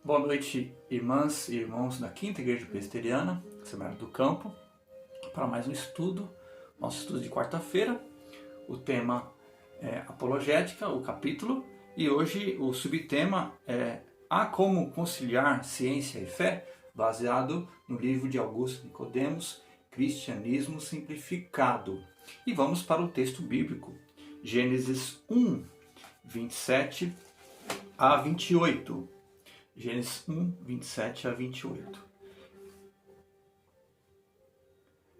Boa noite, irmãs e irmãos da Quinta Igreja Presbiteriana, Seminário do Campo, para mais um estudo, nosso estudo de quarta-feira. O tema é Apologética, o capítulo, e hoje o subtema é Há como conciliar ciência e fé, baseado no livro de Augusto Nicodemos, Cristianismo Simplificado. E vamos para o texto bíblico, Gênesis 1, 27 a 28. Gênesis 1, 27 a 28.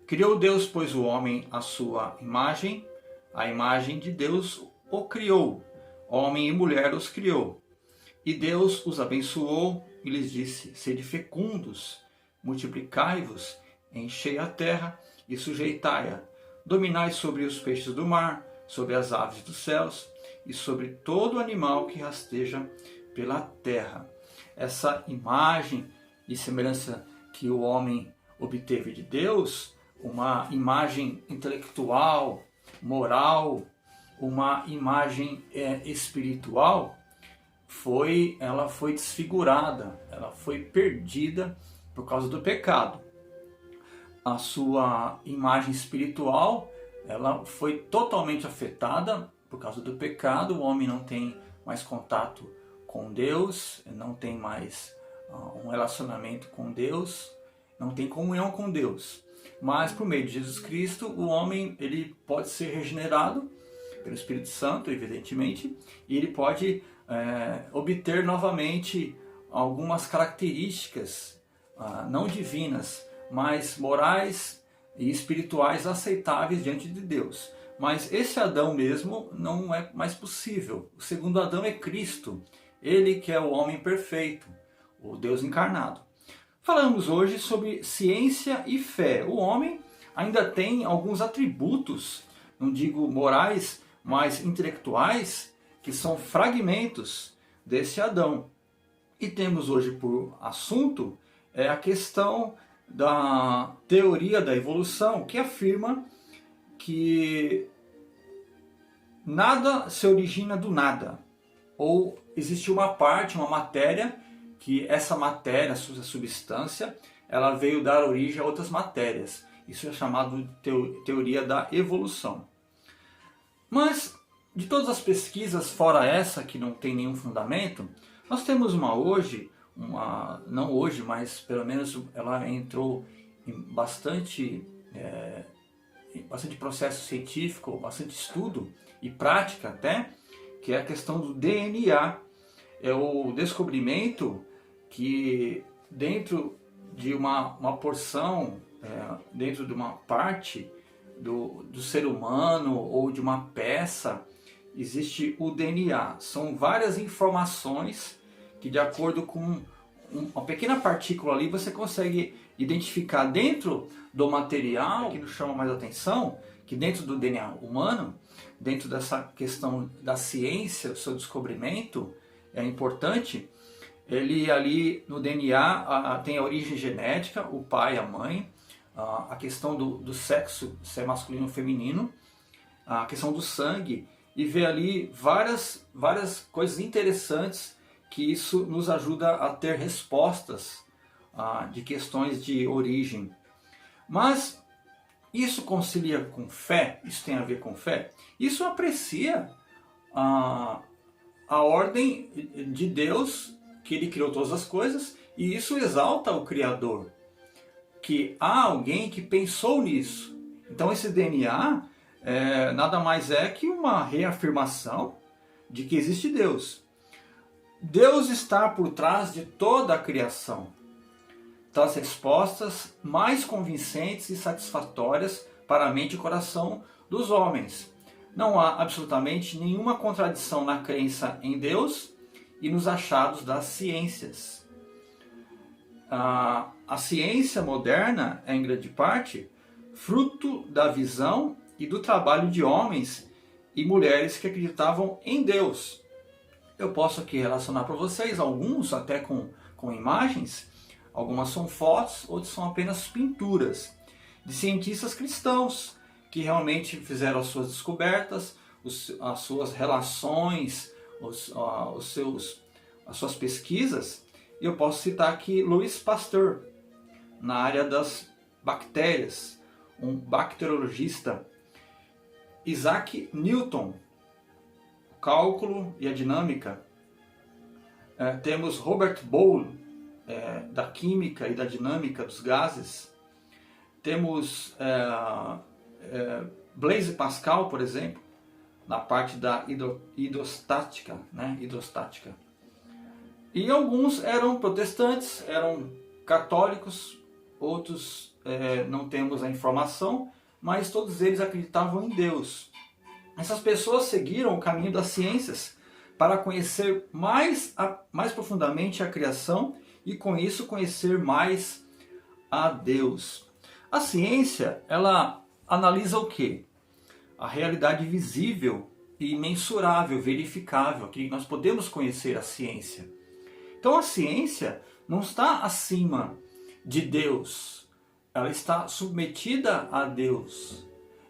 Criou Deus, pois, o homem à sua imagem, a imagem de Deus o criou, homem e mulher os criou. E Deus os abençoou e lhes disse: sede fecundos, multiplicai-vos, enchei a terra e sujeitai-a, dominai sobre os peixes do mar, sobre as aves dos céus e sobre todo animal que rasteja pela terra. Essa imagem e semelhança que o homem obteve de Deus, uma imagem intelectual, moral, uma imagem espiritual, ela foi desfigurada, ela foi perdida por causa do pecado. A sua imagem espiritual, ela foi totalmente afetada por causa do pecado. O homem não tem mais contato com Deus, não tem mais um relacionamento com Deus, não tem comunhão com Deus. Mas por meio de Jesus Cristo, o homem ele pode ser regenerado pelo Espírito Santo, evidentemente, e ele pode obter novamente algumas características não divinas, mas morais e espirituais aceitáveis diante de Deus. Mas esse Adão mesmo não é mais possível. O segundo Adão é Cristo. Ele que é o homem perfeito, o Deus encarnado. Falamos hoje sobre ciência e fé. O homem ainda tem alguns atributos, não digo morais, mas intelectuais, que são fragmentos desse Adão. E temos hoje por assunto a questão da teoria da evolução, que afirma que nada se origina do nada. Ou existe uma parte, uma matéria, que essa matéria, essa substância, ela veio dar origem a outras matérias. Isso é chamado de teoria da evolução. Mas, de todas as pesquisas, fora essa, que não tem nenhum fundamento, nós temos não hoje, mas pelo menos ela entrou em bastante processo científico, bastante estudo e prática até, que é a questão do DNA. É o descobrimento que dentro de uma porção, dentro de uma parte do ser humano ou de uma peça, existe o DNA. São várias informações que, de acordo com uma pequena partícula ali, você consegue identificar dentro do material. Que nos chama mais atenção, que dentro do DNA humano, dentro dessa questão da ciência, o seu descobrimento é importante. Ele ali no DNA tem a origem genética, o pai, a mãe, a questão do sexo, se é masculino ou feminino, a questão do sangue, e vê ali várias coisas interessantes que isso nos ajuda a ter respostas de questões de origem. Mas isso concilia com fé? Isso tem a ver com fé? Isso aprecia a ordem de Deus, que Ele criou todas as coisas, e isso exalta o Criador, que há alguém que pensou nisso. Então esse DNA nada mais é que uma reafirmação de que existe Deus. Deus está por trás de toda a criação. Traz respostas mais convincentes e satisfatórias para a mente e coração dos homens. Não há absolutamente nenhuma contradição na crença em Deus e nos achados das ciências. A ciência moderna é, em grande parte, fruto da visão e do trabalho de homens e mulheres que acreditavam em Deus. Eu posso aqui relacionar para vocês alguns, até com imagens. Algumas são fotos, outras são apenas pinturas de cientistas cristãos que realmente fizeram as suas descobertas, as suas relações, as suas pesquisas Eu posso citar aqui Louis Pasteur, na área das bactérias, um bacteriologista. Isaac Newton, o cálculo e a dinâmica. Temos Robert Boyle, da química e da dinâmica dos gases. Temos Blaise Pascal, por exemplo, na parte da hidrostática, né? Hidrostática. E alguns eram protestantes, eram católicos, outros não temos a informação, mas todos eles acreditavam em Deus. Essas pessoas seguiram o caminho das ciências para conhecer mais profundamente a criação e com isso conhecer mais a Deus. A ciência, ela analisa o quê? A realidade visível e mensurável, verificável, que nós podemos conhecer a ciência. Então a ciência não está acima de Deus, ela está submetida a Deus.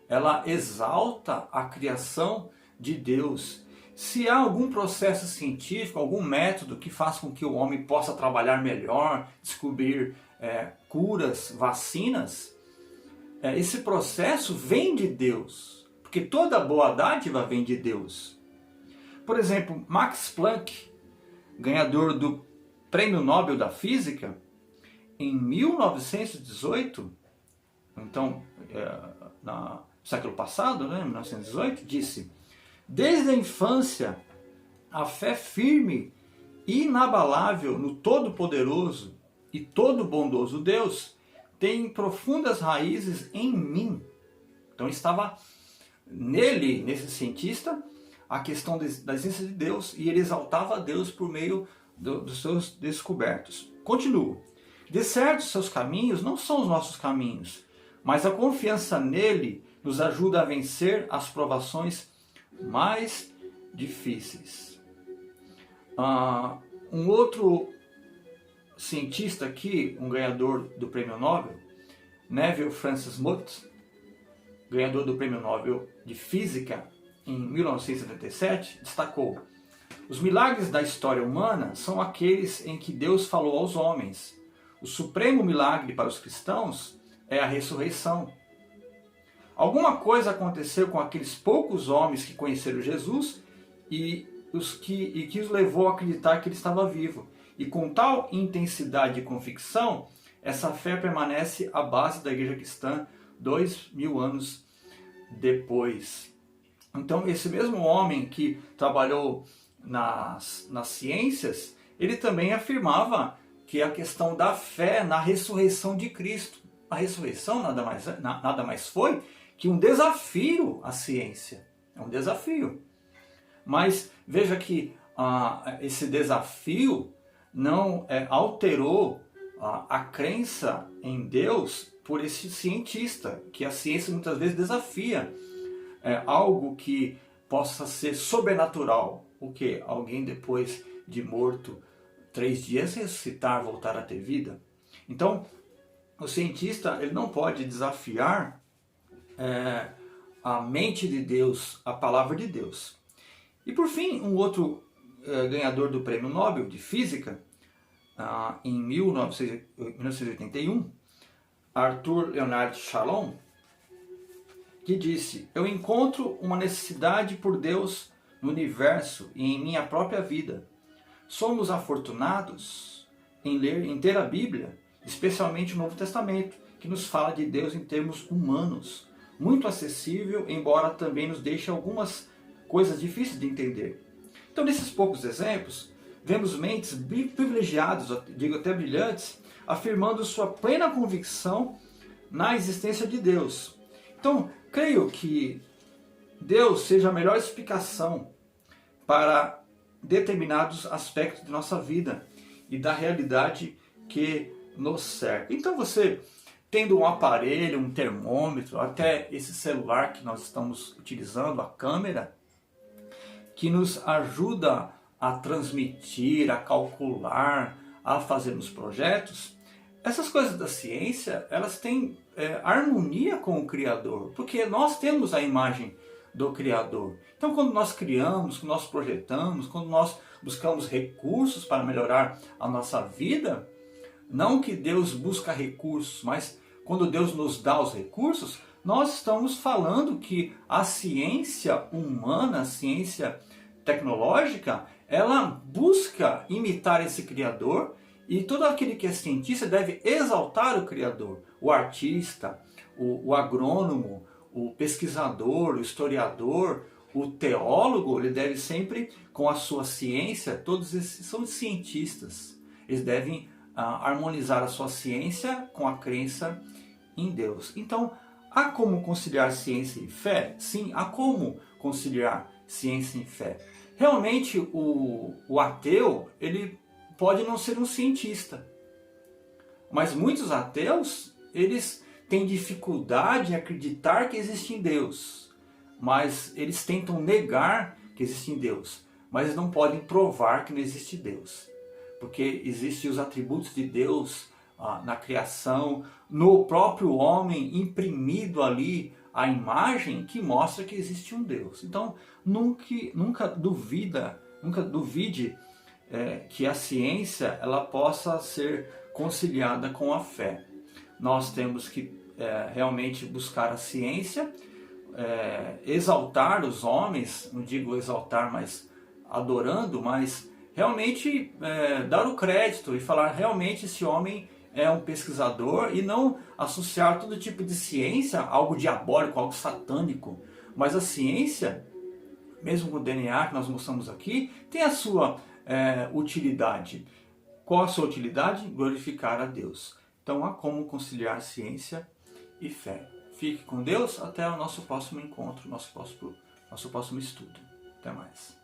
Ela exalta a criação de Deus. Se há algum processo científico, algum método que faz com que o homem possa trabalhar melhor, descobrir curas, vacinas, esse processo vem de Deus, porque toda boa dádiva vem de Deus. Por exemplo, Max Planck, ganhador do Prêmio Nobel da Física, em 1918, então no século passado, né, 1918, disse: desde a infância, a fé firme e inabalável no Todo-Poderoso e Todo-Bondoso Deus tem profundas raízes em mim. Então estava nele, nesse cientista, a questão da existência de Deus, e ele exaltava a Deus por meio dos seus descobertos. Continuo. De certo, seus caminhos não são os nossos caminhos, mas a confiança nele nos ajuda a vencer as provações mais difíceis. Um outro cientista aqui, um ganhador do Prêmio Nobel, Neville Francis Mott, ganhador do Prêmio Nobel de Física em 1977, destacou: os milagres da história humana são aqueles em que Deus falou aos homens. O supremo milagre para os cristãos é a ressurreição. Alguma coisa aconteceu com aqueles poucos homens que conheceram Jesus e que os levou a acreditar que ele estava vivo. E com tal intensidade e convicção, essa fé permanece à base da igreja cristã 2000 anos depois. Então, esse mesmo homem que trabalhou nas ciências, ele também afirmava que a questão da fé na ressurreição de Cristo. A ressurreição nada mais foi que um desafio à ciência. É um desafio. Mas veja que esse desafio não alterou a crença em Deus por esse cientista, que a ciência muitas vezes desafia algo que possa ser sobrenatural. O que? Alguém depois de morto 3 dias ressuscitar, voltar a ter vida? Então, o cientista ele não pode desafiar a mente de Deus, a palavra de Deus. E por fim, um outro ganhador do Prêmio Nobel de Física, em 1981, Arthur Leonard Shalom, que disse: eu encontro uma necessidade por Deus no universo e em minha própria vida. Somos afortunados em ler inteira a Bíblia, especialmente o Novo Testamento, que nos fala de Deus em termos humanos, muito acessível, embora também nos deixe algumas coisas difíceis de entender. Então, nesses poucos exemplos, vemos mentes privilegiadas, digo até brilhantes, afirmando sua plena convicção na existência de Deus. Então, creio que Deus seja a melhor explicação para determinados aspectos de nossa vida e da realidade que nos cerca. Então você, tendo um aparelho, um termômetro, até esse celular que nós estamos utilizando, a câmera, que nos ajuda a transmitir, a calcular, a fazermos projetos, essas coisas da ciência, elas têm harmonia com o Criador, porque nós temos a imagem do Criador. Então, quando nós criamos, quando nós projetamos, quando nós buscamos recursos para melhorar a nossa vida, não que Deus busca recursos, mas quando Deus nos dá os recursos, nós estamos falando que a ciência humana, a ciência tecnológica, ela busca imitar esse Criador, e todo aquele que é cientista deve exaltar o Criador, o artista, o agrônomo, o pesquisador, o historiador, o teólogo. Ele deve sempre, com a sua ciência, todos esses são cientistas, eles devem harmonizar a sua ciência com a crença em Deus. Então, há como conciliar ciência e fé? Sim, há como conciliar ciência e fé. Realmente, o ateu, ele pode não ser um cientista, mas muitos ateus, eles têm dificuldade em acreditar que existe em Deus, mas eles tentam negar que existe em Deus, mas eles não podem provar que não existe Deus, porque existem os atributos de Deus na criação, no próprio homem, imprimido ali a imagem que mostra que existe um Deus. Então, nunca duvide que a ciência ela possa ser conciliada com a fé. Nós temos que realmente buscar a ciência, exaltar os homens, não digo exaltar, mas adorando, mas realmente dar o crédito e falar realmente esse homem é um pesquisador, e não associar todo tipo de ciência a algo diabólico, algo satânico. Mas a ciência, mesmo com o DNA que nós mostramos aqui, tem a sua utilidade. Qual a sua utilidade? Glorificar a Deus. Então há como conciliar ciência e fé. Fique com Deus, até o nosso próximo encontro, nosso próximo estudo. Até mais.